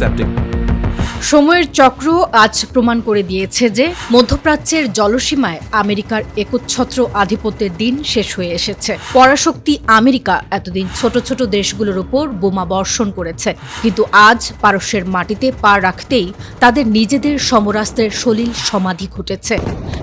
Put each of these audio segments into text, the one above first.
accepting. সময়ের চক্র আজ প্রমাণ করে দিয়েছে যে মধ্যপ্রাচ্যের জলসীমায় আমেরিকার একচ্ছত্র আধিপত্যের দিন শেষ হয়ে এসেছে। পরাশক্তি আমেরিকা এতদিন ছোট ছোট দেশগুলোর উপর বোমা বর্ষণ করেছে, কিন্তু আজ পারস্যের মাটিতে পা রাখতেই তাদের নিজেদের সমরাস্ত্রের সলিল সমাধি ঘটেছে।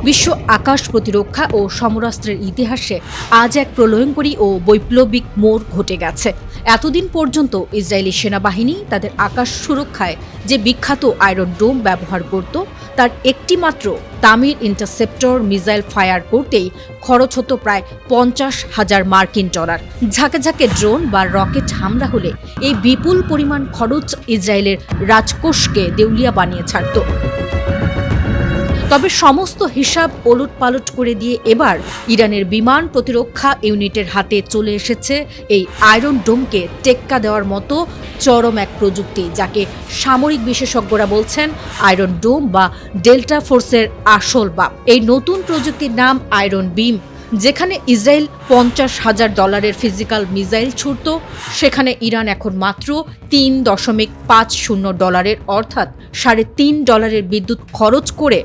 বিশ্ব আকাশ প্রতিরক্ষা ও সমরাস্ত্রের ইতিহাসে আজ এক প্রলয়ঙ্করী ও বৈপ্লবিক মোড় ঘটে গেছে। এতদিন পর্যন্ত ইসরায়েলি সেনাবাহিনী তাদের আকাশ সুরক্ষায় যে বিখ্যাত আয়রন ডোম ব্যবহার করত, তার একটি মাত্র তামির ইন্টারসেপ্টর মিসাইল ফায়ার করতেই খরচ হতো প্রায় 50,000 মার্কিন ডলার। ঝাঁকে ঝাঁকে ড্রোন বা রকেট হামলা হলে এই বিপুল পরিমাণ খরচ ইসরায়েলের রাজকোষকে দেউলিয়া বানিয়ে ছাড়ত। তবে সমস্ত হিসাব ওলটপালট করে দিয়ে এবার ইরানের বিমান প্রতিরক্ষা ইউনিটের হাতে চলে এসেছে এই আয়রন ডোমকে টেক্কা দেওয়ার মতো চরম এক প্রযুক্তি, যাকে সামরিক বিশেষজ্ঞরা বলছেন আয়রন ডোম বা ডেল্টা ফোর্সের আসল বাপ। এই নতুন প্রযুক্তির নাম আয়রন বিম। যেখানে ইসরায়েল $50,000 ফিজিক্যাল মিসাইল ছুড়ত, সেখানে ইরান এখন মাত্র $3.50 অর্থাৎ $3.5 বিদ্যুৎ খরচ করে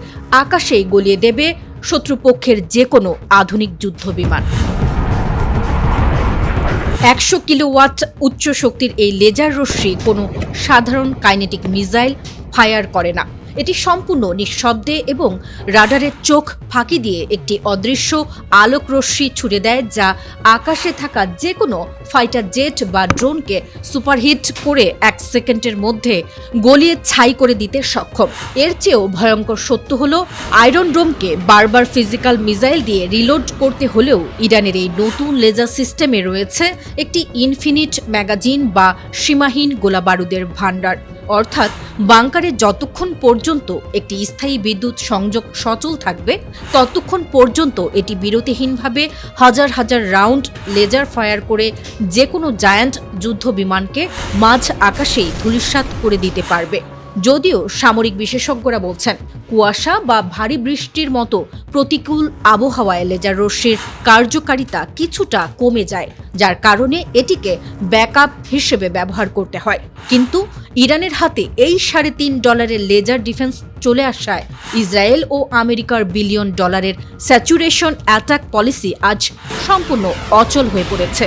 আকাশেই গলিয়ে দেবে শত্রুপক্ষের যে কোনো আধুনিক যুদ্ধ বিমান। 100 কিলোওয়াট উচ্চ শক্তির এই লেজার রশ্মি কোনো সাধারণ কাইনেটিক মিসাইল ফায়ার করে না। এটি সম্পূর্ণ নিঃশব্দে এবং রাডারের চোখ ফাঁকি দিয়ে একটি অদৃশ্য আলোক রশ্মি ছুড়ে দেয়, যা আকাশে থাকা যে কোনো ফাইটার জেট বা ড্রোনকে সুপারহিট করে 1 সেকেন্ডের মধ্যে গলিয়ে ছাই করে দিতে সক্ষম। এর চেয়েও ভয়ঙ্কর সত্য হলো, আয়রন ডোমকে বারবার ফিজিক্যাল মিসাইল দিয়ে রিলোড করতে হলেও ইরানের এই নতুন লেজার সিস্টেমে রয়েছে একটি ইনফিনিট ম্যাগাজিন বা সীমাহীন গোলাবারুদের ভাণ্ডার। অর্থাৎ বাংকারে যতক্ষণ পর্যন্ত একটি স্থায়ী বিদ্যুৎ সংযোগ সচল থাকবে, ততক্ষণ পর্যন্ত এটি বিরতিহীনভাবে হাজার হাজার রাউন্ড লেজার ফায়ার করে যে কোনো জায়ান্ট যুদ্ধ বিমানকে মাঝ আকাশেই ধূলিসাৎ করে দিতে পারবে। যদিও সামরিক বিশেষজ্ঞরা বলছেন, কুয়াশা বা ভারী বৃষ্টির মতো প্রতিকূল আবহাওয়ায় লেজার রশ্মির কার্যকারিতা কিছুটা কমে যায়, যার কারণে এটিকে ব্যাকআপ হিসেবে ব্যবহার করতে হয়। কিন্তু ইরানের হাতে এই $3.5 লেজার ডিফেন্স চলে আসায় ইসরায়েল ও আমেরিকার $1 বিলিয়ন স্যাচুরেশন অ্যাটাক পলিসি আজ সম্পূর্ণ অচল হয়ে পড়েছে।